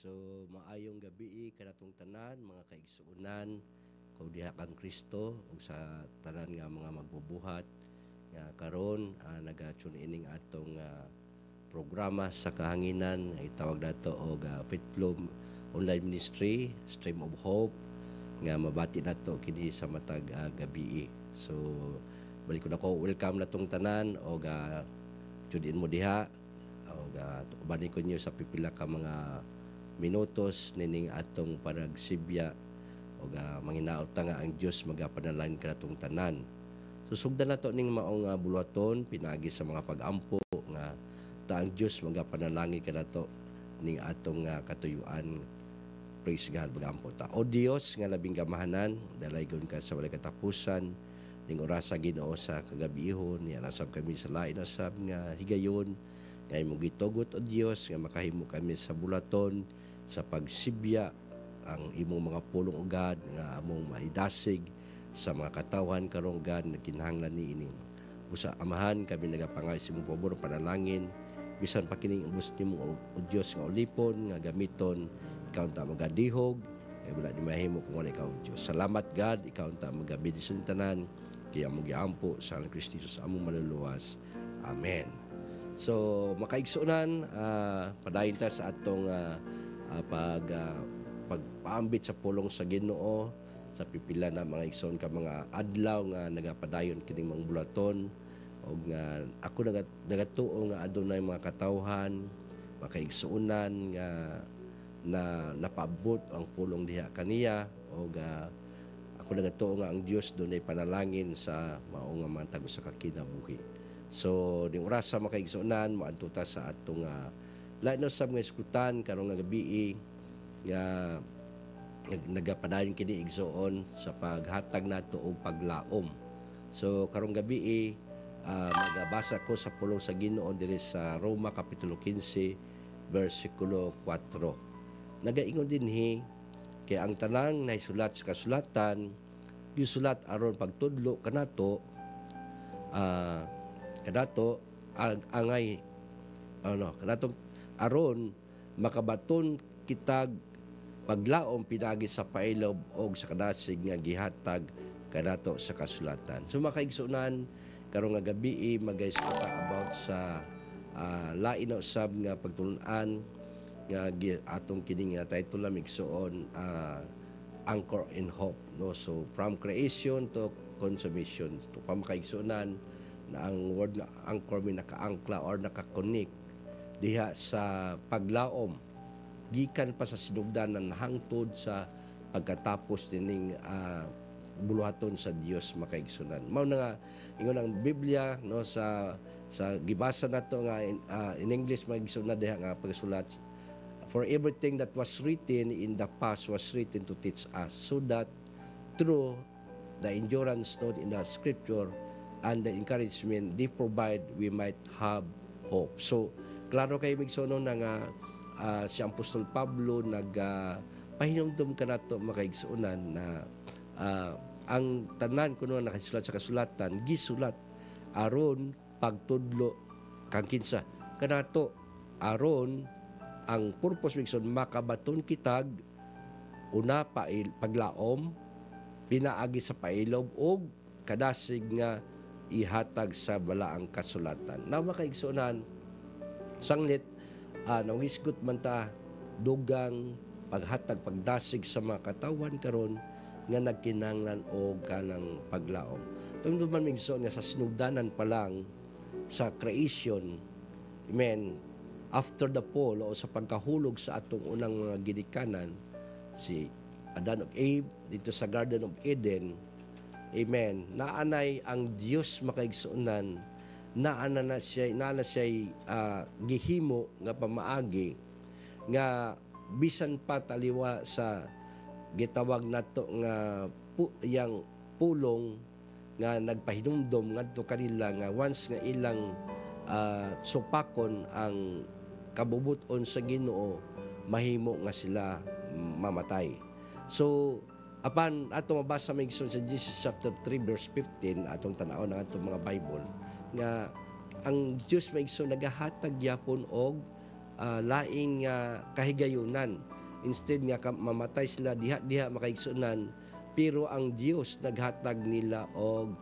So maayong gabi kanatong tanan mga kaigsuonan kung diha kang Kristo ug sa tanan nga mga magbubuhat nga karon naga-tune ining atong programa sa kahanginan itawag nato og Pitflow Online Ministry Stream of Hope nga mabati nato kini sa matag gabi. So balik ko na ko welcome natong tanan og tune in mo diha og ubani ko niyo sa pipila ka mga minutos nining atong paragsibya o manginaot nga ang Dios magapanalangin kanatong tanan. Susugdan nato ning maong buluhaton pinagi sa mga pag-ampo nga ang Dios magapanalangin kanato ning atong katuyuan. Praise God bagampo ta. O Dios nga labing gamahanan, dalaygon ka sa walay katapusan ning oras sa Ginoo sa kagabihon, niya nasab kami sa lain nasab nga higayon. Ngay mo gitugot o Dios nga makahimo kami sa bulaton sa pagsibya ang imong mga pulong ugad nga among maidasig sa mga katawan karong God na kinahanglan niini. Usa amahan kami nagapangay sa imong pabor panalangin bisan pa kining ubos nimo o Dios nga ulipon nga gamiton ikaw ta magadihog kay wala ni mahimo kung wala ikaw Dios. Salamat God ikaw ta magabidison tanan kay among giampo sa Kristo Jesus among maluluwas. Amen. So makaigsunan padayon ta sa atong pagpaambit sa pulong sa Ginoo sa pipila na mga igsoon ka mga adlaw nga nagapadayon kining mga bulaton og nga ako nagatuo nga adunay mga katawhan makaigsuonan nga na napaabot ang pulong diha kaniya og ako nagatuo nga ang Dios dunay panalangin sa mao nga mga tago sa kakinabuhi. So ning oras sa makaigsuonan moadto ta sa atong lain na sa mga iskutan karong nga gabi nga nagapadayon kini igsoon sa paghatag nato og paglaom. So karong gabi magabasa ko sa pulong sa Ginoo diri sa Roma kapitulo 15 bersikulo 4. Nagaingon dinhi kay ang tanang naisulat sa kasulatan gisulat aron pagtudlo kanato angay kanatong aron makabaton kitag paglaom pinagi sa pailob og sa kadasig nga gihatag kanato sa kasulatan. So makaigsunan karong nga gabi magaiskuta about sa lain na usab nga pagtulon-an nga atong kini nga title migsuon Anchor in Hope, no? So from creation to consummation. To pamakaigsunan na ang word na anchor may nakaangkla or nakakonik diha sa paglaom gikan pa sa sinugdanan hangtod sa pagkatapos dining buluhaton sa Dios makaigsunan. Mao na nga ingon ang Biblia no sa gibasa nato nga in English makaigsunan diha nga pagsulat, for everything that was written in the past was written to teach us, so that through the endurance taught in the scripture and the encouragement they provide we might have hope. So klaro kay migsono na nga si Apostol Pablo pahinumdum kanato makaigsuonan na ang tanan kuno nakasulat sa kasulatan gisulat aron pagtudlo kang kinsa kanato aron ang purpose migson makabaton kitag una paglaom pinaagi sa pailob og kadasig nga ihatag sa balaang kasulatan. Na makaigsuonan sanglit nawisgot man ta dugang paghatag pagdasig sa mga katawan karon nga nagkinahanglan og kanang paglaom. Tungod man migsuon nga sa sinugdanan pa lang sa creation, amen, after the fall o sa pagkahulog sa atong unang mga ginikanan si Adan ug Eve dito sa Garden of Eden, amen, naanay ang Dios makaigsuonan naana siya gihimo nga pamaagi nga bisan pa taliwa sa gitawag nato nga yang pulong nga nagpahinumdom ngadto kanila nga once nga ilang supakon ang kabubuton sa Ginoo mahimo nga sila mamatay. So apan ato mabasa migsun sa Genesis chapter 3 verse 15 atong tan-aw ng atong mga Bible nga ang Dios maigsoon nagahatag gyapon og laing nga kahigayunan. Instead nga mamatay sila diha makaigsunan, pero ang Dios naghatag nila og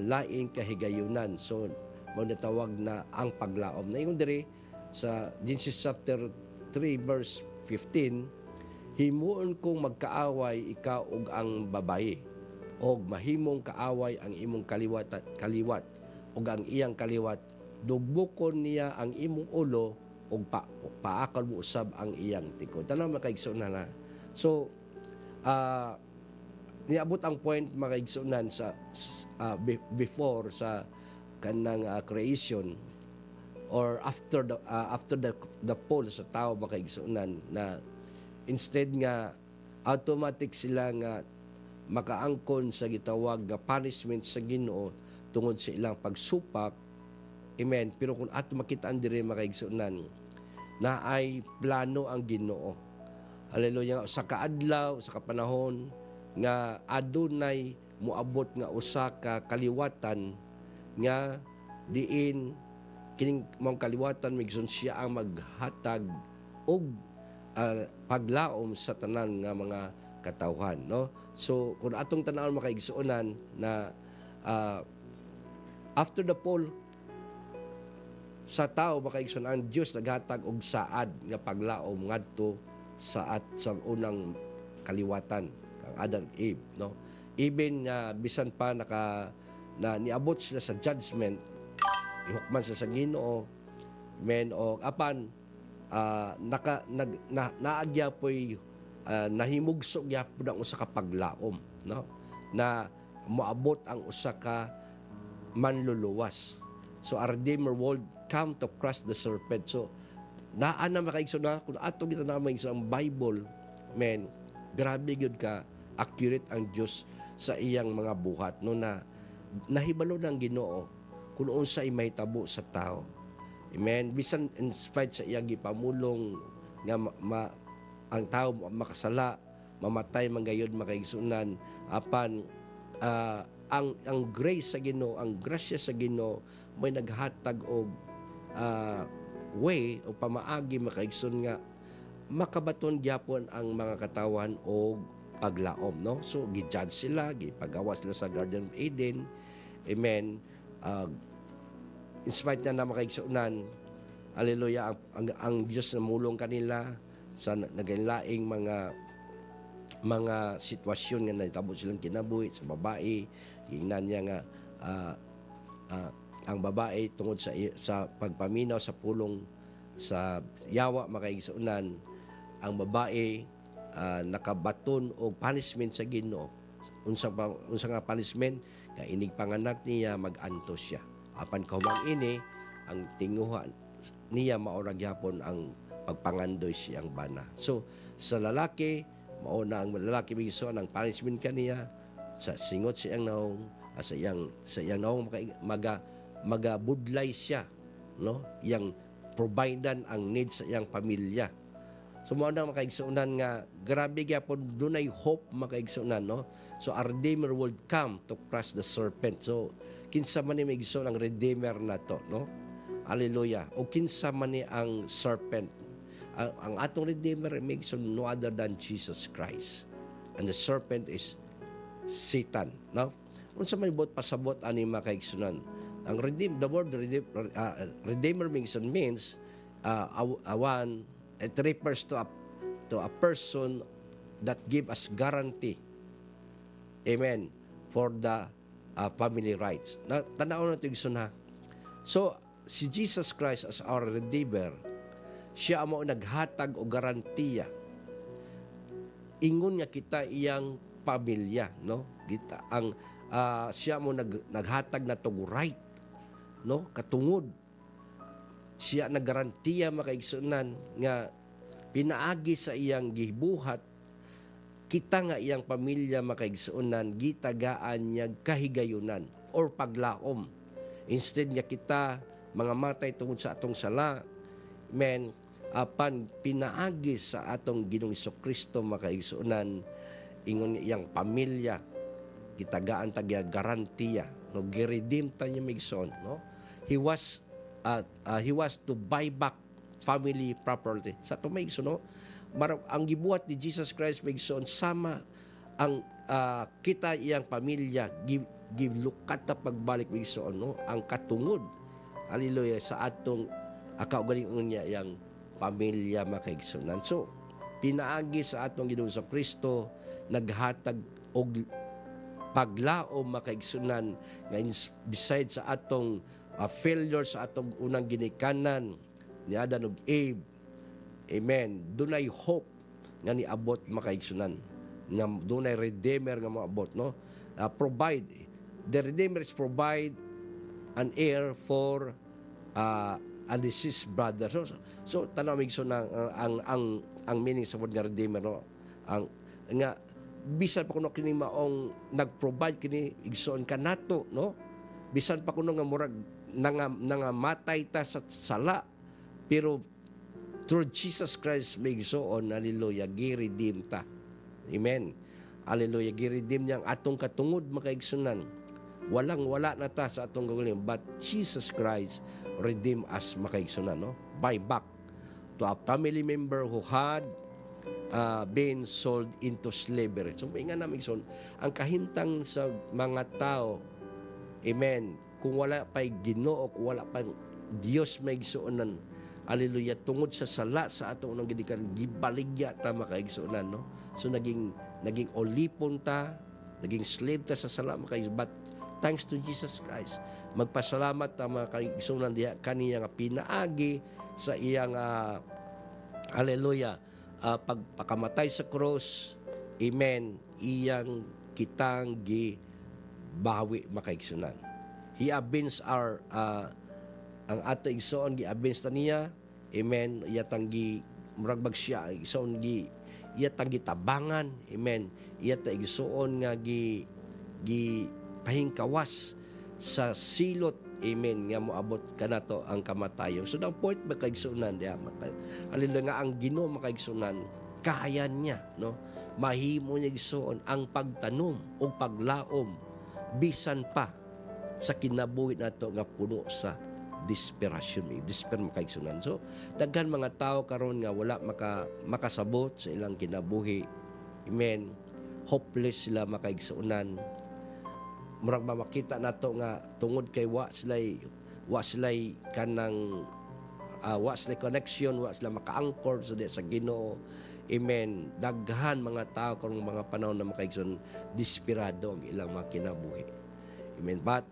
laing kahigayunan. So mao natawag na ang paglaom. Naingon diri sa Genesis chapter 3 verse 15, himuon kong magkaaway ikaw ug ang babaye, og mahimong kaaway ang imong kaliwat ug ang iyang kaliwat, dugbukon niya ang imong ulo ug paakal mo usab ang iyang tikod. Tanang makaigsunan na. So niabot ang point makaigsunan sa before sa kanang creation or after the fall sa tao makaigsunan, na instead nga automatic sila nga makaangkon sa gitawag nga punishment sa Ginoo tungod sa ilang pagsupak. Amen. Pero kung ato makitaan diri makaigsunan, na ay plano ang Ginoo. Hallelujah. Sa kaadlaw, sa kapanahon nga adunay moabot nga usa ka kaliwatan nga diin kining mong kaliwatan migsun siya ang maghatag og paglaom sa tanan nga mga katawhan, no? So kung atong tan-awon makaigsuonan na after the fall sa tao makaigsuonan, ang Dios naghatag og saad nga paglaom ngadto sa unang kaliwatan kang Adam and Eve, no? Even bisan pa na niabot sila sa judgment, ihukman sa Ginoo, men o apan naagyapoy nahimugso gyapon ang usa ka paglaom, no, na moabot ang usa ka manluluwas. So our Redeemer world come to crush the serpent. So naa na makaigsoon na kung ato kita na maigsoon ang Bible, men, grabe gyud ka accurate ang Dios sa iyang mga buhat, no, na nahibalo ng Ginoo kung unsay mahitabo sa tao. Amen. Bisan in spite sa iyang gipamulong nga ang tao makasala, mamatay manggayod makaigsunan, apan ang grace sa Ginoo, ang grasya sa Ginoo may naghatag og way o pamaagi makaigsun nga makabaton gyapon ang mga katawan og paglaom, no? So gi-judge sila, gipagawa sila sa Garden of Eden. Amen. In spite na makaigsunan, hallelujah, ang Diyos na mulong kanila sa naglaing mga sitwasyon nga nahitabo silang kinabuhi sa babae. Ingnan niya nga ang babae tungod sa pagpaminaw sa pulong sa yawa makaigsunan, ang babae nakabaton og punishment sa Ginoo. Unsa nga punishment? Nga inig panganak niya mag-antos siya. Apan kahumang ini ang tinguhan niya maorag yapon ang pagpangandoy siyang bana. So sa lalaki, mauna ang lalaki bigso ang punishment kaniya sa singot siyang naong sa iyang naong magabudlay siya, no? Yang providean ang needs sa iyang pamilya. So mao na makaigsunan nga grabe gyapon dunay hope makaigsunan, no? So our Redeemer will come to crush the serpent. So kinsa man ni maigsoon ang Redeemer nato, no? Hallelujah. O kinsa man ni ang serpent. Ang atong Redeemer maigsoon no other than Jesus Christ. And the serpent is Satan, no? Unsa man bot pasabot ani makaigsunan. Ang the word Redeemer means it refers to a person that give us guarantee, amen, for the family rights. Tanaw natin na. So si Jesus Christ as our Redeemer, siya amo naghatag og garantiya. Ingon nga kita iyang pamilya, no? Kita ang siya mo naghatag na tog right, no? Katungod siya naggarantiya makaigsunan nga pinaagi sa iyang gibuhat, kita nga iyang pamilya makaigsunan gitagaan niya kahigayunan or paglaom. Instead nga kita mga matay tungod sa atong sala, men, apan pinaagi sa atong Ginoong Hesukristo makaigsunan, ingon iyang pamilya gitagaan tagya garantiya, no? Giredeem ta niya migson, no? He was to buy back family property. Sa ito may no? Ang gibuhat ni Jesus Christ may sama ang kita iyang pamilya gilukat na pagbalik may no? Ang katungod. Hallelujah sa atong kaugalingon niya yang pamilya makaigsunan. So, pinaagi sa atong Ginoong sa Kristo naghatag og paglaom makaigsunan nga beside sa atong failure sa atong unang ginikanan ni Adan ug Eve. Amen. Dunay hope nga niabot makaigsunan. Nga dunay redeemer nga moabot no. Provide the redeemer is provide an heir for a deceased brother. So tanawig so na ang meaning sa word nga redeemer no. Ang nga bisan pa kuno kini maong nag-provide kini igsoon kanato no. Bisan pa kuno nga murag nangamatay ta sa sala pero through Jesus Christ may igsoon, hallelujah, gi-redeem ta. Amen. Hallelujah, gi-redeem niya ang atong katungod makaigsunan. Walang-wala na ta sa atong gagawin. But Jesus Christ redeem us makaigsunan, no? Buy back to a family member who had been sold into slavery. So, may nga namin son, ang kahintang sa mga tao, amen, kung wala pa'y Ginoo, kung wala pa'y Diyos may igsuunan, hallelujah, tungod sa sala sa atong unang gidikan, gibaligya ta makaigsuunan, no? So, naging olipon ta, naging slave ta sa sala makaigsuunan, but thanks to Jesus Christ, magpasalamat ta makaigsuunan diha kaniya nga pinaagi sa iyang hallelujah, pagpakamatay sa cross, amen, iyang kitang gibawi makaigsunan. He avenged our ang ato igsoon gi-avenge ta niya, amen, iyatang muragbag siya igsoon iyatang gitabangan, amen, iyata igsoon nga pahingkawas sa silot, amen, nga moabot kanato ang kamatayon. So ang point makaigsunan diha, hallelujah, nga ang Ginoo makaigsunan kaya niya, no, mahimo niya igsoon ang pagtanom o paglaom bisan pa sa kinabuhi nato nga puno sa desperation, despair makaigsunan. So daghan mga tao karon nga wala makasabot sa ilang kinabuhi, amen, hopeless sila makaigsunan. Murag makita nato nga tungod kay wa sila'y kanang wa sila'y connection, wa sila maka-anchor sa Ginoo, amen. Daghan mga tao karong mga panahon na makaigsoon desperado ang ilang mga kinabuhi, amen. But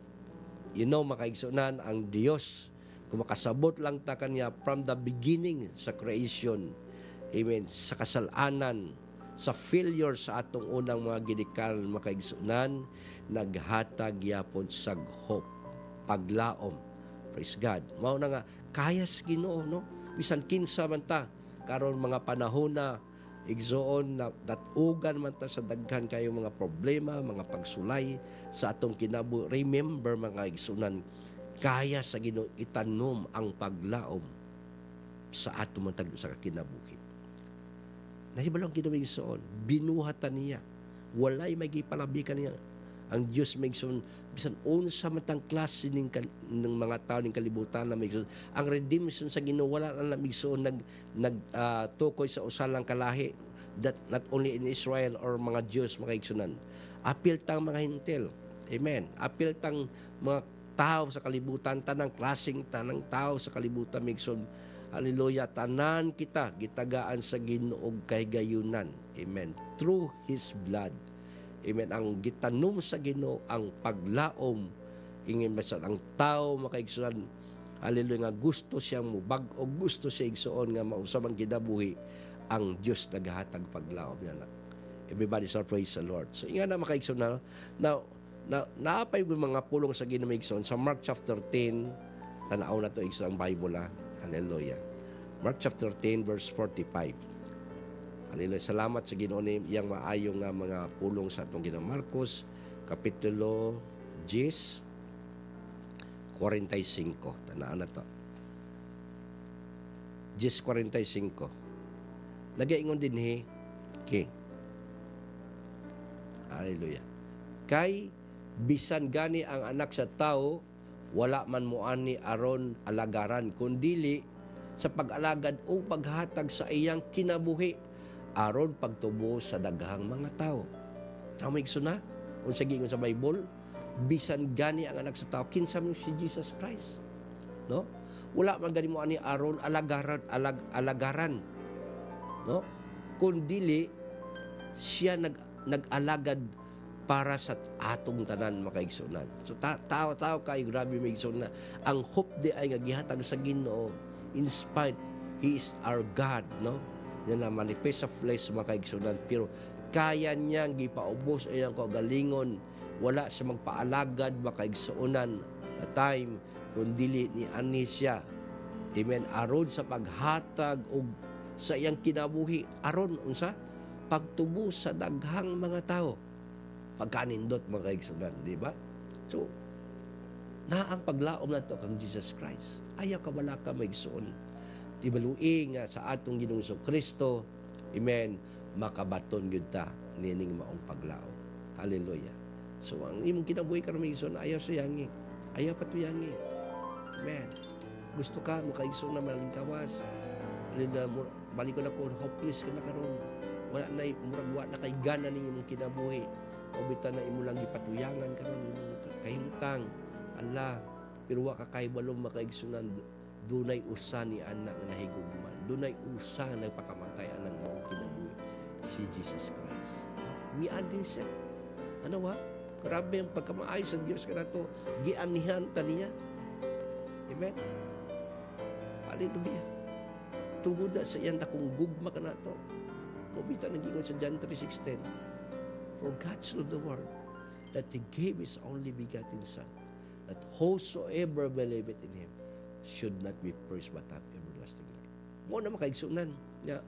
makaigsunan ang Dios, kung makasabot lang ta kanya from the beginning sa creation, amen, sa kasalanan, sa failure sa atong unang mga gidikanan makaigsunan, naghatag yapon sag hope, paglaom. Praise God. Mao na nga kayas Ginoo, no? Bisan kinsa man ta karon mga panahon na igsoon na datugan man ta sa daghan kayo mga problema, mga pagsulay sa atong kinabuhi. Remember mga igsunan, kaya sa Ginoo itanom ang paglaom sa atong matag sa kinabuhi. Nahibalang Ginoo igsoon, binuhatan niya. Walay magipalabikan niya. Ang Diyos may igsoon, bisan unsa matang klase ng mga tao ng kalibutan na may igsoon. Ang redemption sa Ginoo wala na igsoon tukoy sa usalang kalahi, that not only in Israel or mga Diyos mga igsunan. Apil tang mga hintil. Amen. Apil tang mga tao sa kalibutan, tanang klaseng tanang tao sa kalibutan may igsoon. Hallelujah, tanan kita gitagaan sa Ginoo kay gayunan. Amen. Through His blood. Amen. Ang gitanom sa Ginoo ang paglaom, ingin masan ang tao makaigsunan, hallelujah, nga gusto siyang mubag o gusto siya igsuon nga mausab ang kinabuhi, ang Dios naghatag paglaom niya na. Everybody shall praise the Lord. So inga na makaigsunan naapay mga pulong sa Ginoo igsuon sa Mark chapter 10, tanaw na to igsuon ang Bible hallelujah. Mark chapter 10 verse 45. Hallelujah. Salamat sa Ginoo ni iyang maayo nga mga pulong sa atong Ginoo. Marcos kapitulo 10 45. Tanaan na to. 10:45. Nagaingon din okay. Hallelujah. Kay bisan gani ang anak sa tao wala man moani aron alagaran kundili sa pag-alagad o paghatag sa iyang kinabuhi aron pagtubo sa daghang mga tao. Tama na? Unsa giingon sa Bible, bisan gani ang anak sa tao kinsa man si Jesus Christ. No? Wala man gani mo ani aron alagaran. No? Kundili siya nag-alagad para sa atong tanan makaigsunan. So tao kay grabe maigsuon na ang hope di ay nga gihatag sa Ginoo in spite He is our God, no? Na manifest sa flesh makaigsunan pero kaya niyang gipaubos iyang kagalingon, wala siya magpaalagad makaigsuonan na time kundili ni ani siya. Amen. Aron sa paghatag og sa iyang kinabuhi aron unsa pagtubo sa daghang mga tao. Pagkanindot mga kaigsunan, di ba? So, na ang paglaom na ito kang Jesus Christ. Ayaw ka wala ka maigsuon. Tibaluing nga sa atong Ginoong Kristo, amen, makabaton yun ta, nining maong paglaom. Hallelujah. So, ang imong kinabuhi ka na maigsuon, ayaw suyangi. Ayaw patuyangi. Amen. Gusto ka, makaigsuon na malingkawas. Hallelujah. Balik ko na ko, hopeless ka na karon. Wala na, muragwa na kay gana ninyo mong kinabuhi. O bita na imo lang ipatuyangan karon kahimtang. Allah, pero wa ka kay balong makaigsunan dunay usa ni anak nga nahigugman. Dunay usa nga nagpakamatay anang maong kinabuhi, si Jesus Christ. Miadi siya. Ano wa? Grabe ang pagkamaayo sa Dios kanato, gianihan ta niya. Amen. Hallelujah. Tungod sa iyang dakong gugma kanato. Mabita nag-ingon sa John 3:16. For God so loved the world that He gave His only begotten Son, that whosoever believeth in Him should not be perished but have everlasting life. Mo na makaigsunan. Ya,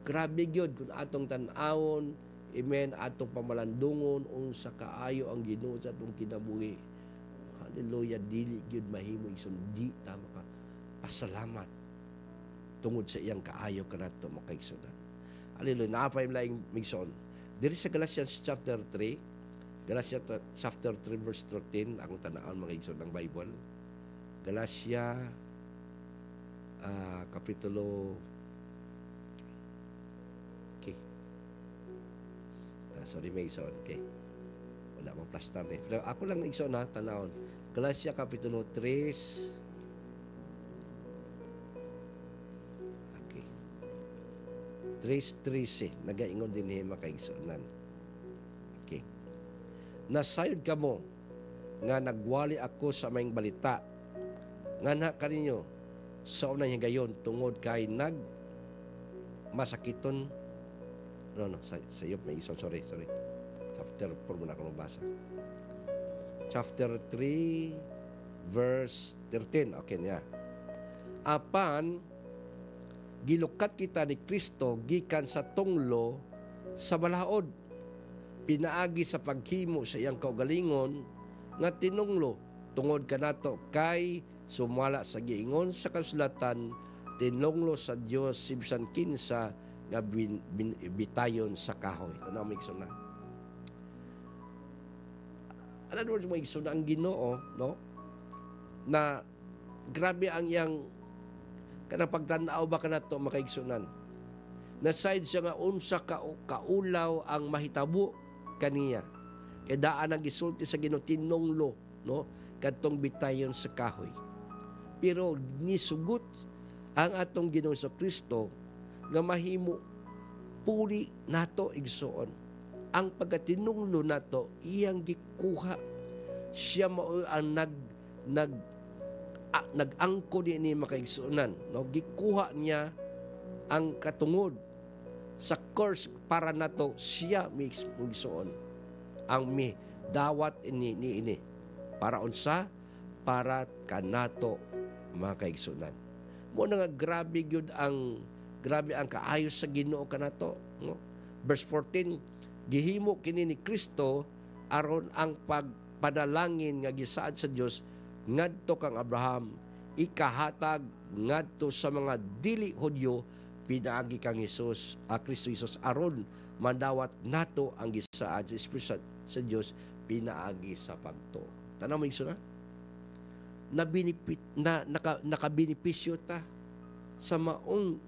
grabe gyud kung atong tan-awon, amen, atong pamalandungon unsa kaayo ang Ginoo sa atong kinabuhi. Hallelujah, dili gyud mahimo igsoon di ta maka pasalamat tungod sa iyang kaayo kanato makaigsunan. Hallelujah. Naapay laing migsoon. Diri sa Galatians chapter 3, Galatians chapter 3 verse 13, akong tanaan mga igsoon ng Bible. Galatia kapitulo okay. Sorry may igsoon. Okay. Wala mo plastar ni. Pero ako lang igsoon na tanawon. Galatia kapitulo 3 3:13 nagaingon din niya makaigsunan. Okay. Nasayod kamo nga nagwali ako sa maing balita nga na kaninyo sa unang higayon tungod kay masakiton sa iyo may isang sorry chapter 4 muna ako mabasa. Chapter 3 verse 13. Okay niya. Apan gilukat kita ni Kristo gikan sa tunglo sa balaod, pinaagi sa paghimo sa iyang kaugalingon nga tinunglo tungod kanato kay sumala sa giingon sa kasulatan tinunglo sa Dios bisan kinsa nga bitayon sa kahoy. Tanaw mo igsoon na. Alam mo igsoon ang Ginoo, no? Na grabe ang iyang kana pagtanaw ba kanato makaigsunan. Naside siya nga unsa kaulaw ang mahitabo kaniya. Kay daan ang gisulti sa Ginoo tinunglo, no? Kadtong bitayon sa kahoy. Pero nisugot ang atong Ginoo sa Kristo nga mahimo puli nato igsuon. Ang pagkatinunglo nato iyang gikuha. Siya mao ang nag-angko ni makaigsunan, no? Gikuha niya ang katungod sa curse para nato siya migsuon ang dawat ini para unsa para kanato makaigsunan. Mo na nga grabe ang kaayos sa Ginoo kanato, no? Verse 14, gihimo kini ni Kristo aron ang pagpadalangin nga gisaad sa Dios ngadto kang Abraham ikahatag ngadto sa mga dili Hudyo pinaagi kang Kristo Jesus aron mandawat nato ang gisaad sa Espiritu sa Dios pinaagi sa pagtuo. Tanaw mo igsoon na nakabenepisyo ta sa maong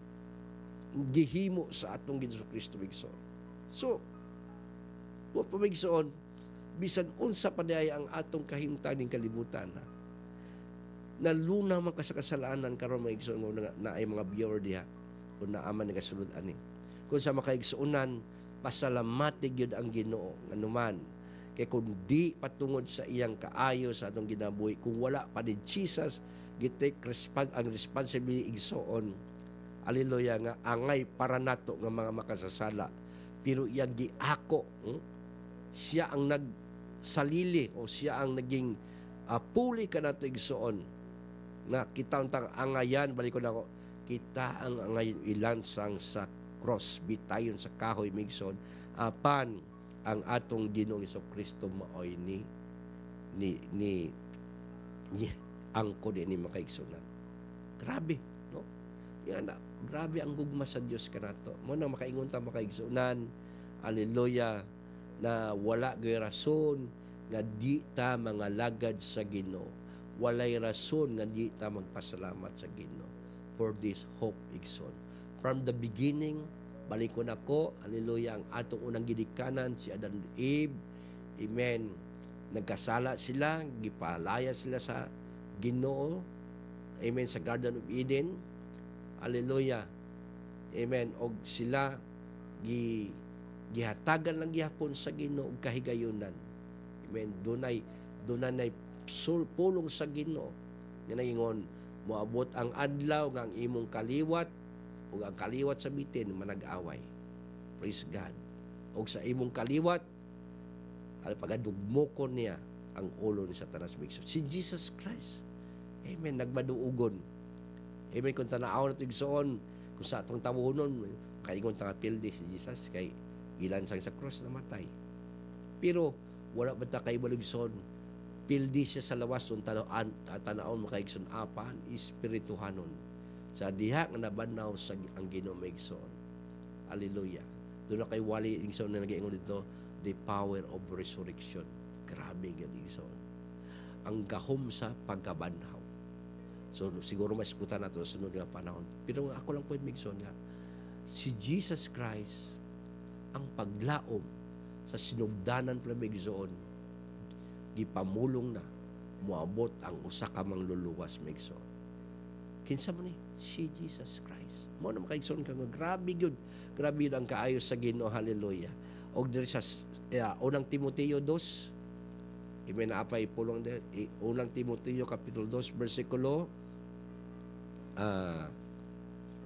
gihimo sa atong Ginoong Kristo migsoon. So, wa pa migsoon, bisan unsa pa diay ang atong kahimtang ning kalibutan, naluna man ka sa kasalanan karon migsoon mo na ay mga viewer diha kung naaman nagasulod ani. Kung sa makaigsuunan, pasalamati gyud ang Ginoo nganuman kay kung di patungod sa iyang kaayo sa atong ginabuhi, kung wala pa ni Jesus gitake ang responsibility igsoon, haleluya, nga angay para nato nga mga makasasala, pero iyang giako, siya ang nagsalili o siya ang naging puli ka nato igsoon na kita untang angayan, balik ko na ako, kita ang angayon ilansang sa cross, bitayon sa kahoy migsoon, apan ang atong Ginoong Kristo maoy ni angko din ni makaigsunan. Grabe, no? Yan na, grabe ang gugma sa Dios kanato. Mo nang makaingon ta makaigsunan, haleluya, na wala gay rason nga di ta mangalagad sa Ginoo. Walay rason nga di ta magpasalamat sa Ginoo for this hope igsoon. From the beginning, balik ko na ko, haleluya, ang atong unang gidikanan, si Adan and Eve, amen, nagkasala sila, gipalaya sila sa Ginoo, amen, sa Garden of Eden, haleluya, amen, og sila gihatagan lang gihapon sa Ginoo og kahigayunan, amen, dunay pulong sa Ginoo nga naingon, moabot ang adlaw nga ang imong kaliwat ug ang kaliwat sa bitin manag-away. Praise God. Og sa imong kaliwat, pagadugmokon niya ang ulo ni Satanas migsoon. Si Jesus Christ. Amen. Nagmaduugon. Amen. Kung tanaw na tigsoon, kung sa atong tawonon, kaingon ta nga pildi si Jesus kay gilansang sa cross na matay. Pero wala ba ta kay baligson? Pildi siya sa lawas kung tanawon makaigsoon apan espirituhanon. Sa diha nga nabanaw sa ang Ginoo migsoon. Hallelujah. Doon na kay wali igsoon na nag-iingon dito, the power of resurrection. Grabe gyud igsoon. Ang gahom sa pagkabanhaw. So siguro maskutan nato sa sunod nga panahon. Pero ako lang po migsoon nga si Jesus Christ ang paglaom sa sinugdanan pala migsoon, gipamulong na moabot ang usa ka mangluluwas migsoon. Kinsa man ni si Jesus Christ. Mo na makaigsoon ka nga grabe gyud. Grabe ang kaayo sa Ginoo, haleluya. Og diri sa unang Timoteo 2, amen, naapay pulong unang Timoteo kapitulo 2 bersikulo 6.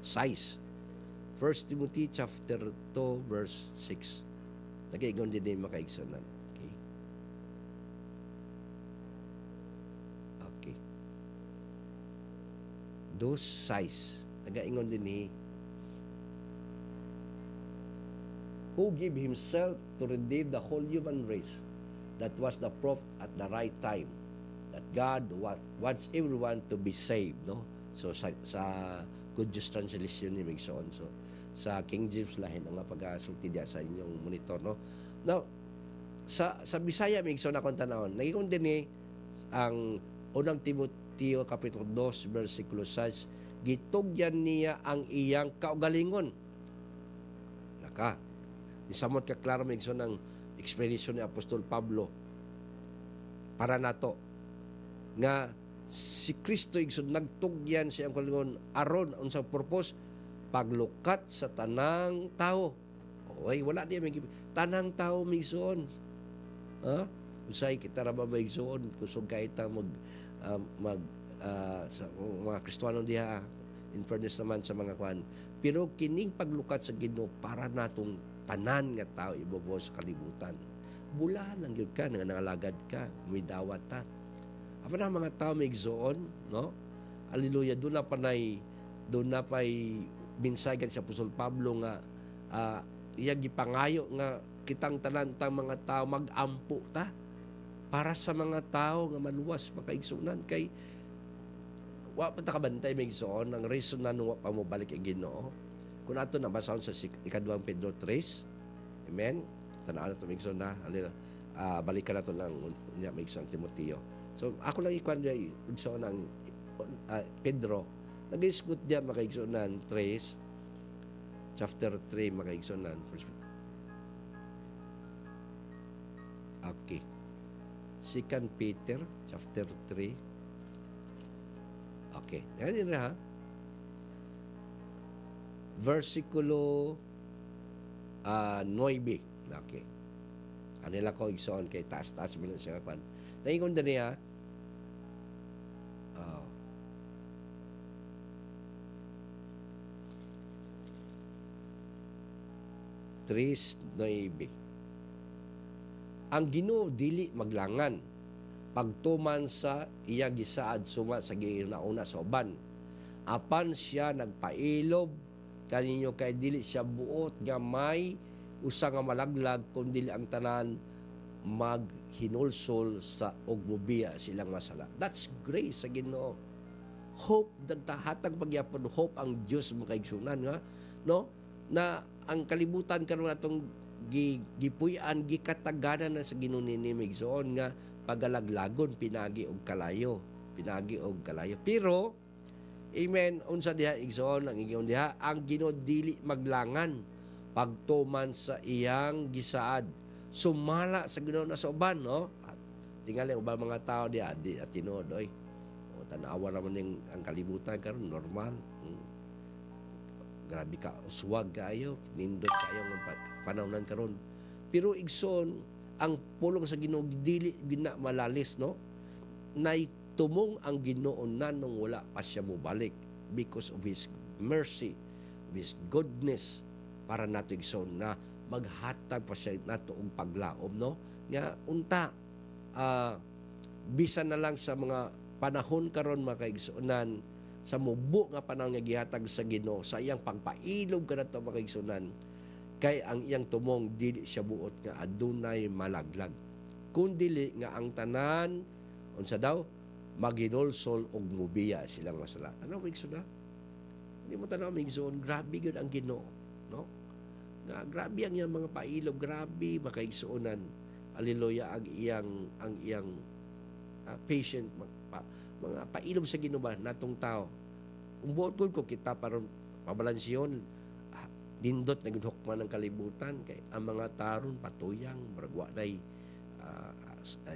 1 Timothy chapter 2 verse 6. Nag-iingon din ni makaigsunan. Okay. Okay. 2:6. Nag-iingon din ni who give himself to redeem the whole human race, that was the proof at the right time that God wants everyone to be saved, no? So sa Good News Translation ni migsoon. So sa King James lahin ang pag-asulti diya sa inyong monitor, no? Now sa Bisaya migsoon akong tanawon. Naging din ni ang unang Timoteo kapitulo 2 bersikulo 6, gitugyan niya ang iyang kaugalingon. Naka isamot ka klaro migsoon ng explanation ni Apostol Pablo para nato nga si Kristo igsoon nagtugyan siyang kaugalingon aron unsang purpose paglukat sa tanang tao. Oy, wala di may tanang tao migsoon. Usay kita ra ba migsoon kusog kay ta sa mga Kristiyano diha, in fairness naman sa mga kwan. Pero kining paglukat sa Ginoo para natong tanan nga tao ibobo sa kalibutan. Bulahan lang gyud ka nga nangalagad ka, midawat ta. Apa na mga tao migsoon, no? Hallelujah, doon na pay binsagan sa Apostol Pablo nga iya gipangayo nga kitang tanan tang mga tao magampo ta para sa mga tao nga maluwas makaigsunan kay wa pa ta kabantay migsoon ang reason na wa pa mo balik ang Ginoo. Kung ato na basahon sa ikaduhang Pedro 3, amen, tanaw na to migsoon na balikan nato lang migsoon Timoteo. So ako lang ikuan dai igsoon ang Pedro Nag-isgot diya makaigsunan, Trace. Chapter 3 makaigsunan. Okay. 2 Peter chapter 3. Okay. Yan ha. Versikulo 9. Okay. Kanila ko igsoon kay taas-taas bilang siya kapan. Naingon din niya, Tris 9. Ang Ginoo dili maglangan pagtuman sa iya gisaad suma sa ginauna sa uban. Apan siya nagpailob kaninyo kay dili siya buot nga may usa nga malaglag kundi ang tanan maghinulsol sa og mobiya silang masala. That's grace sa Ginoo. Hope dagtahatag pagyapon hope ang Dios makaigsunan nga no na ang kalibutan karon atong gipuy-an gikataganan na sa Ginoo ni migsoon nga pagalaglagon pinagi og kalayo, pero amen unsa diha igsoon ang ingon diha ang Ginoo dili maglangan pagtuman sa iyang gisaad sumala sa Ginoo na sa uban no at tingali ubang mga tao diha di at tinuod oy o tan-awa naman ang kalibutan karon normal. Grabe ka, uswag kayo, nindot kayo ng panahon karon. Pero igsoon, ang pulong sa Ginoo dili gina malalis, no? Naitumong ang Ginoo na nung wala pa siya mubalik because of His mercy, His goodness, para nato igsoon na maghatag pa siya nato og paglaom, no? Nga unta, bisan na lang sa mga panahon karon mga kaigsuonan, sa mubo nga panahon nga gihatag sa Ginoo sa iyang pagpailog kanato makaigsunan kay ang iyang tumong dili siya buot nga adunay malaglag kundi nga ang tanan unsa daw maghinulsol og mubiya silang masala. Tanaw migsuon hindi mo tanaw migsuon grabe gyud ang Ginoo no nga grabe ang iyang mga pailog grabe makaigsuonan haleluya ang iyang patient mga pailom sa Ginoo ba natong tao. Umbuot ko kita paron pabalansyon dindot na ginhukman ng kalibutan kay ang mga taron patuyang baragwa nay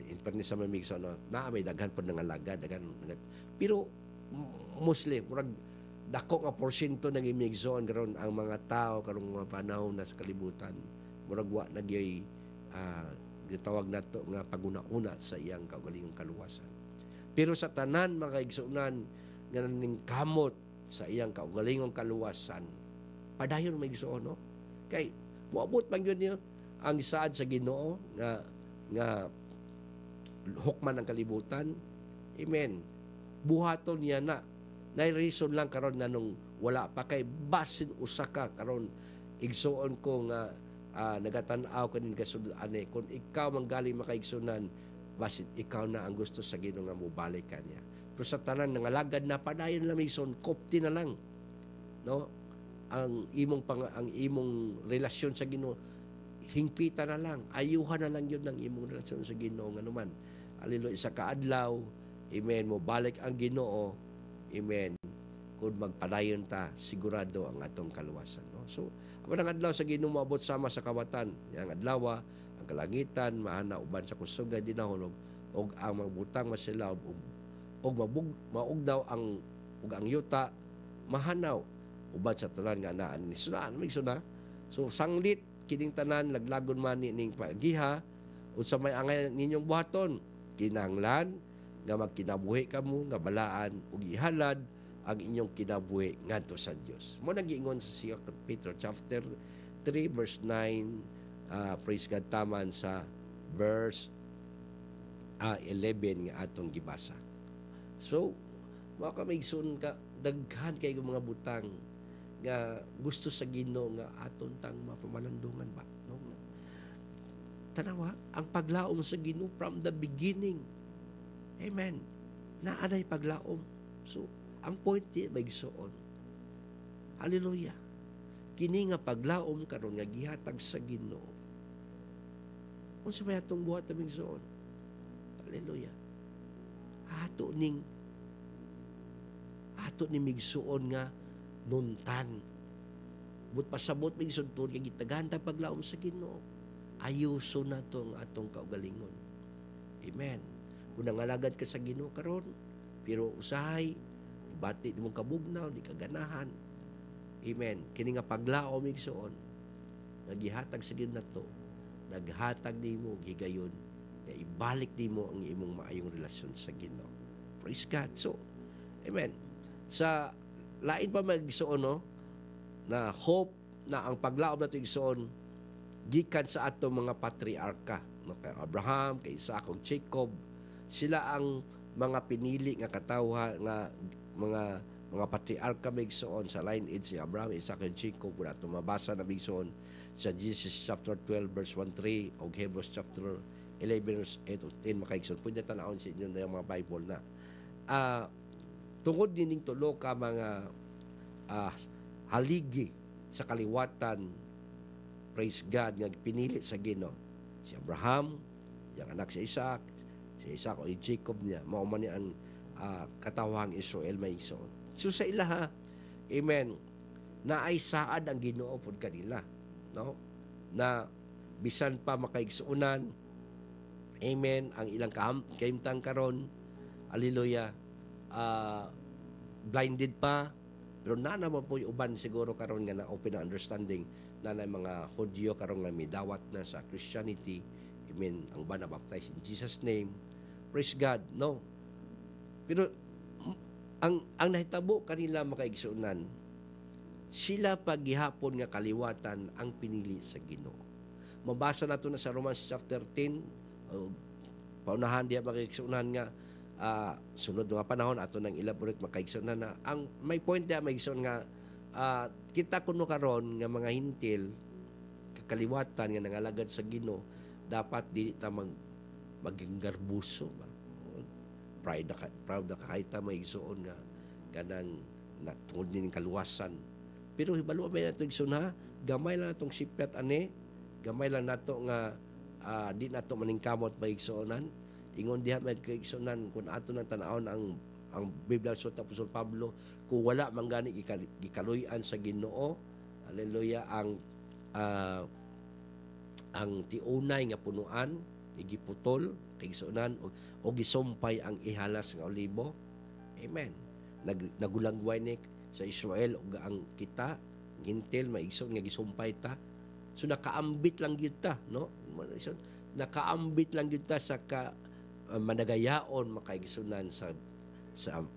in fairness sa mamigso no na may daghan pod nga alaga daghan pero Muslim murag dako nga porsyento nang imigsoon karon ang mga tao karong mga panahon na sa kalibutan murag wa na gyay gitawag nato nga paguna-una sa iyang kaugalingong kaluwasan. Pero sa tanan mga kaigsuonan nga kamot sa iyang kaugalingong kaluwasan, padayon may igsuon no? Kay moabot man gyud niyo ang isaad sa Ginoo nga hukman ng kalibutan. Amen. Buhaton niya na. Nay reason lang karon na nung wala pa kay basin usa ka karon igsuon ko nga nagatan-aw kanin kasud-ane kung ikaw manggaling makaigsunan basit ikaw na ang gusto sa Ginoo nga mobalik kaniya. Pero sa tanan nga lagad na padayon na mison kopti na lang. No? Ang imong relasyon sa Ginoo hingpita na lang, ayuhan na lang yun ng imong relasyon sa Ginoo nga naman. Haleluya sa kaadlaw, amen, mo balik ang Ginoo, amen. Kung magpadayon ta, sigurado ang atong kaluwasan. No? So, ang adlaw sa Ginoo moabot sama sa kawatan, yang adlaw ang kalangitan maana uban sa kusog nga dinahulog og ang magbutang masilaw og maug daw ang yuta mahanaw uban sa tanan nga anaan ni sunaan migsuna. So sanglit kining tanan laglagon man ning pagiha unsa may angay ninyong buhaton kinahanglan nga magkinabuhi kamo nga balaan ug ihalad ang inyong kinabuhi ngadto sa Dios. Mo nag-ingon sa 2 Peter chapter 3 verse 9. Praise God taman sa verse 11 nga atong gibasa. So, mga kamigsun ka, daghan kay mga butang nga gusto sa Ginoo nga aton tang mapamalandungan ba. No? Tanawa, ang paglaom sa Ginoo from the beginning. Amen. Naanay paglaom. So, ang point di maigsuon. Hallelujah. Kini nga paglaom karon nga gihatag sa Ginoo. Unsa may atong buhat na migsuon? Hallelujah. Ato ning ato ni migsuon nga nuntan. But pasabot migsuon kay gitaganda paglaom sa Ginoo. Ayuso na to ang atong kaugalingon. Amen. Kung nangalagad ka sa Ginoo karon, pero usahay, bati mo kabugnaw, di kaganahan. Amen. Kini nga paglaom migsuon, nagihatag sa Ginoo nato, naghatag nimo gigayon nga ibalik nimo ang imong maayong relasyon sa Ginoo. Praise God. So, amen. Sa lain pa magsuon no, na hope na ang paglaom nato igsuon gikan sa atong mga patriarka, no, kay Abraham, kay Isaac ug Jacob, sila ang mga pinili nga katawha nga mga patriarka migsuon sa lineage ni Abraham, Isaac ug Jacob. Wala ito mabasa na migsuon sa Genesis chapter 12 verse 1-3 o Hebrews chapter 11 verse 8 o 10 makaigsoon. Pwede tanawon sa inyo na yung mga Bible na tungod dining tulo ka mga haligi sa kaliwatan, praise God, nga pinili sa Ginoo. Si Abraham, yung anak si Isaac o Jacob niya, mao man ni ang katawhang Israel may igsoon. So sa ilaha, amen, naay saad ang Ginoo pod kanila, no? Na bisan pa makaigsuunan, amen, ang ilang kahimtang karon, hallelujah, blinded pa, pero na naman po yung uban siguro karon nga na open na understanding na mga Hudyo karon nga midawat na sa Christianity, amen, ang ba na baptized in Jesus name, praise God, no? Pero ang nahitabo kanila makaigsuunan, sila paghihapon nga kaliwatan ang pinili sa Ginoo. Mabasa nato na sa Romans chapter 10, paunahan diya makaigsuunan nga sunod nga panahon ato nang elaborate makaigsuunan na ang may point diya maigsuon nga kita kuno karon nga mga hintil kakaliwatan nga nangalagad sa Ginoo, dapat dili ta maging garbuso ba, proud na kahit ta maigsuon nga kanang tungod ning kaluwasan. Pero hibalo may nato igsoon ha, gamay lang natong sipyat ani, gamay lang nato nga di nato maningkamot maigsuonan. Ingon diha may kaigsuonan kung ato nang tan-awon ang Biblia sa Apostol Pablo, kung wala man gani gikaluy-an sa Ginoo, haleluya, ang tiunay nga punuan igiputol kaigsuonan o gisumpay ang ihalas nga olibo. Amen. Nagulangway ni sa Israel ug ang kita hintil maigsoon nga gisumpay ta. So nakaambit lang gyud ta, no? Nakaambit lang gyud ta sa managayaon makaigsunan sa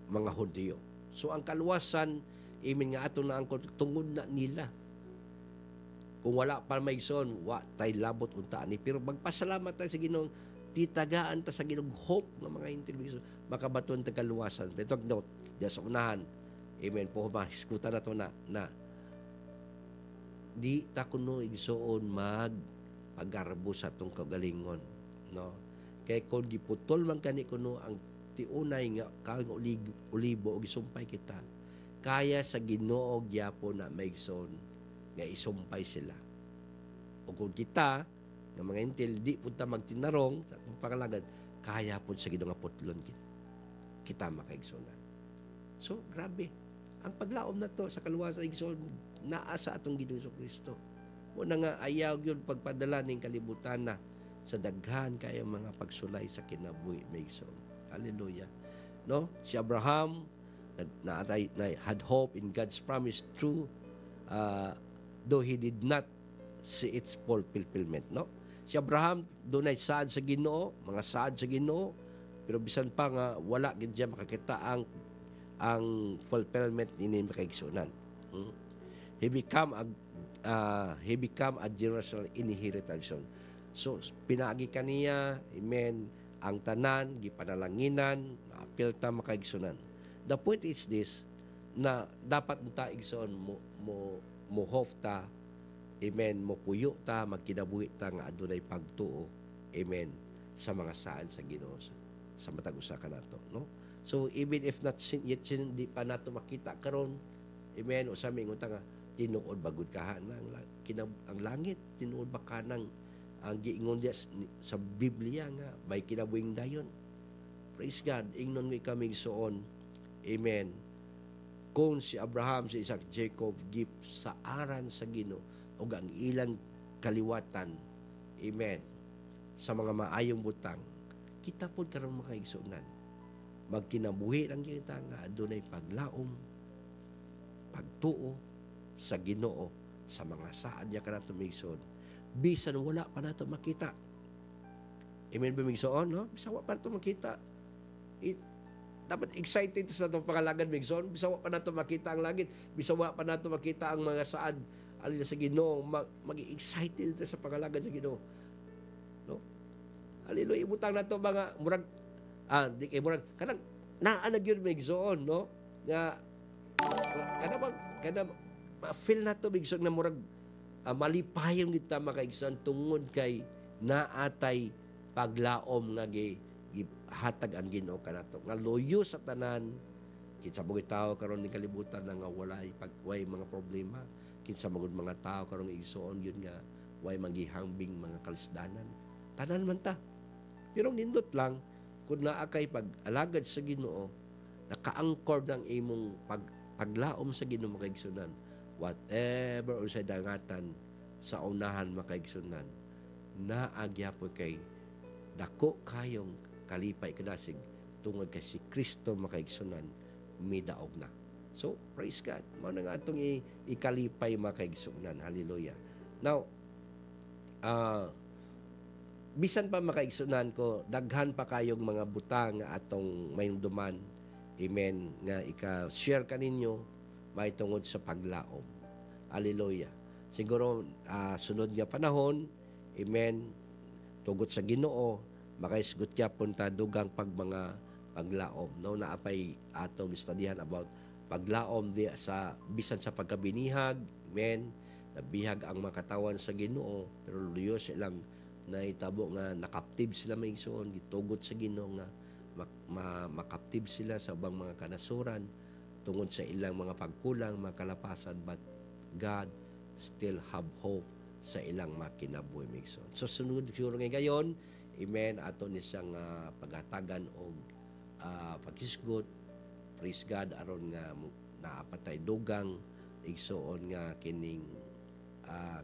mga Hudyo. So ang kaluwasan, imin nga ato na ang tungod na nila. Kung wala pa maigsoon, wa tay labot unta ni. Pero magpasalamat ta sa Ginoo, titagaan ta sa Ginoo hope ng mga intelligence makabaton ta kaluwasan. Pero note, diya sa unahan, amen po ba, iskuta na to na di ta kuno igsoon paggarbo sa tong kagalingon, no? Kay kung giputol man kani kuno ang tiunay nga kaing olibo o gisumpay kita, kaya sa Ginoo gyapon na maigsoon nga isumpay sila. O kung kita nga mga intil di punta magtinarong sa atong pangalagad, kaya pud sa Ginoo nga putlon kita makaigsunan. So grabe ang paglaom na to sa kaluwasan igsoon naa sa atong Ginoo Kristo. Muna nga ayaw yun pagpadala ning kalibutan na sa daghan kaya mga pagsulay sa kinabuhi maigsoon. Hallelujah. No? Si Abraham na had hope in God's promise true, though he did not see its fulfillment, no? Si Abraham dunay saad sa Ginoo, mga saad sa Ginoo, pero bisan pa nga wala gid siya makakita ang fulfillment ini makaigsunan. He become a generational inheritance. So pinaagi kaniya, amen, ang tanan gipanalanginan, naapil ta makaigsunan. The point is this, na dapat ta igsoon mo hope ta, amen, mo puyo ta, magkinabuhi ta nga adunay pagtuo, amen, sa mga saan sa Ginoo sa matag usa kanato, no? So even if not yet di pa nato makita karon, amen, usa mingon ta nga tinuod bagud ka ang langit, tinuod ba kanang ang giingon diya sa Biblia nga may kinabuhing dayon. Praise God. Ingnon mi kami soon, amen, kung si Abraham, si Isaac, Jacob gift sa aran sa Ginoo ug ang ilang kaliwatan, amen, sa mga maayong butang, kita po karon makaigsunan magkinabuhi lang kita nga adunay paglaom, pagtuo sa Ginoo sa mga saad niya kanato migsoon bisan wala pa nato makita. Amen ba migsoon, no? Bisan wala pa nato makita. Dapat excited sa itong pangalagad migsoon, bisan wala pa nato makita ang langit, bisan wala pa nato makita ang mga saad alin sa Ginoo, mag-excited sa pangalagad sa Ginoo, no? Hallelujah, ibutang nato mga murag di kay murag kanang naanag yun migsoon, no? Nga kana ma-feel nato migsoon na murag malipayon kita makaigsoon tungod kay naatay paglaom nga hatag ang Ginoo kanato nga loyo sa tanan. Kinsa mga tao karon ni kalibutan nga walay mga problema, kinsa mga tao karon igsoon yun nga way maghihambing mga kalisdanan, tanan man ta. Pero nindot lang kung naa kay pag-alagad sa Ginoo, naka-anchor ng imong paglaom sa Ginoo makaigsunan, whatever unsay dangatan sa unahan makaigsunan, naagya po kay dako kayong kalipay kadasig tungod kay si Kristo makaigsunan midaog na. So, praise God. Mao na nga atong ikalipay makaigsunan. Hallelujah. Now, bisan pa makaigsunan ko, daghan pa kayong mga butang nga atong mayunduman, amen, nga ika-share kaninyo may tungod sa paglaom. Hallelujah. Siguro sunod nga panahon, amen, tugot sa Ginoo, makaisgot ya punta dugang mga paglaom. No, naapay atong studihan about paglaom di sa bisan sa pagkabinihag, amen, nabihag ang makatawan sa Ginoo, pero luyo silang naitabo nga nakaptib sila maigsoon, gitugot sa Ginoo nga makaptib sila sa ubang mga kanasuran tungod sa ilang mga pagkulang, mga kalapasan, but God still have hope sa ilang makinabuhi maigsoon. So sunod siguro ngayon, amen, ato ni siyang paghatagan og paghisgot, praise God, aron nga naapatay dugang igsoon nga kining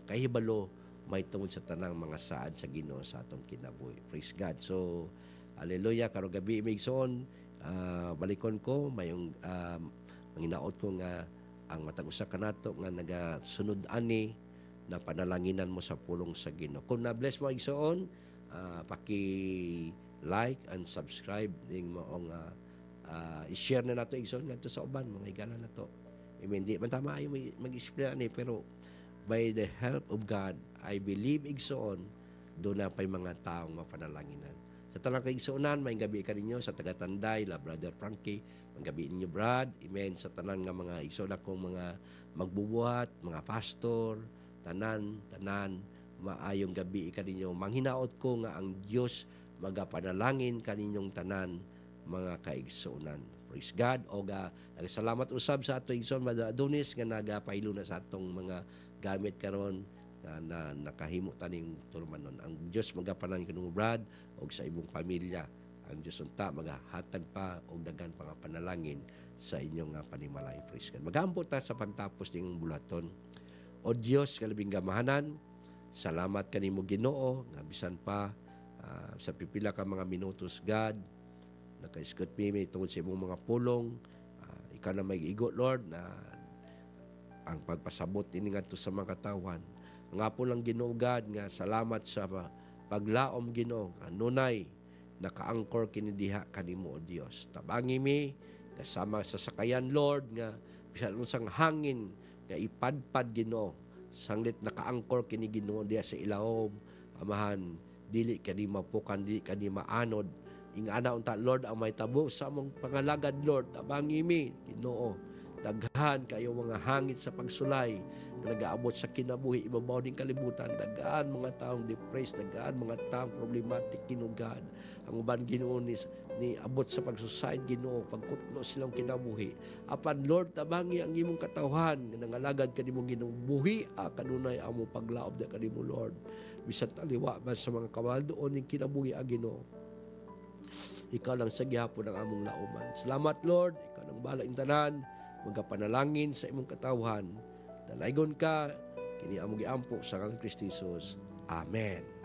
kahibalo may tungod sa tanang mga saad sa Ginoo sa atong kinabuhi. Praise God. So, hallelujah, karong gabi migsoon, balikon ko mayong manginaot ko nga ang matag usa kanato nga nagasunod ani na panalanginan mo sa pulong sa Ginoo. Kung na-bless mo igsoon, paki-like and subscribe ning maong i-share na nato igsoon ngadto sa uban mga higala nato. Amen. Di man tama ayo mag-explain ani, pero by the help of God, I believe igsoon do na pay mga taong mapanalanginan. Sa tanang kaigsuonan, may gabi ka ninyo sa taga-Tanday, la Brother Frankie, ang gabi ninyo Brad, amen, sa tanan nga mga igsoon akong mga magbubuhat, mga pastor, tanan, maayong gabi ka ninyo. Manghinaot ko nga ang Dios magapanalangin kaninyong tanan mga kaigsuonan. Praise God. O salamat usab sa ato igsoon Brother Adonis nga nagapaylo na sa atong mga gamit karon na nakahimo taning turmanon. Ang Dios magapanan kanimo Brad og sa imong pamilya. Ang Dios unta magahatag pa og daghan pa nga panalangin sa inyong panimalay. Praise God. Magampo ta sa pagtapos ning bulaton. O Dios kalabing gamahanan, salamat kanimo Ginoo nga bisan pa sa pipila ka mga minutos God naka-iskot mi tungod sa imong mga pulong, ikaw na may igo Lord na ang pagpasabot ini ngadto sa mga katawan. Nga po lang Ginoo God nga salamat sa paglaom Ginoo kanunay naka-angkor kini diha kanimo o Dios. Tabangi mi kasama sa sakayan Lord nga bisan unsang hangin nga ipadpad Ginoo sanglit naka-angkor kini Ginoo diha sa ilawom. Amahan, dili kani mapukan, dili kani maanod. Ingana unta Lord ang may tabo sa among pangalagad Lord. Tabangi mi Ginoo, daghan kayo mga hangit sa pagsulay na nagaabot sa kinabuhi ibabaw ning kalibutan. Daghan mga taong depressed, daghan mga taong problematic kinugad. Ang uban Ginoo ni abot sa pagsuicide Ginoo, pagkutlo silang kinabuhi. Apan Lord, tabangi ang imong katawhan nga nangalagad kanimo Ginoo, buhi kanunay among paglaob da kanimo Lord. Bisan taliwa man sa mga kamaldoon ning kinabuhi Ginoo. Ikaw lang sa gihapon ang among lauman. Salamat Lord, ikaw nang bahala ing tanan. magapanalangin sa imong katawhan. Dalaygon ka, kini amo giampo sa kang Kristo Jesus. Amen.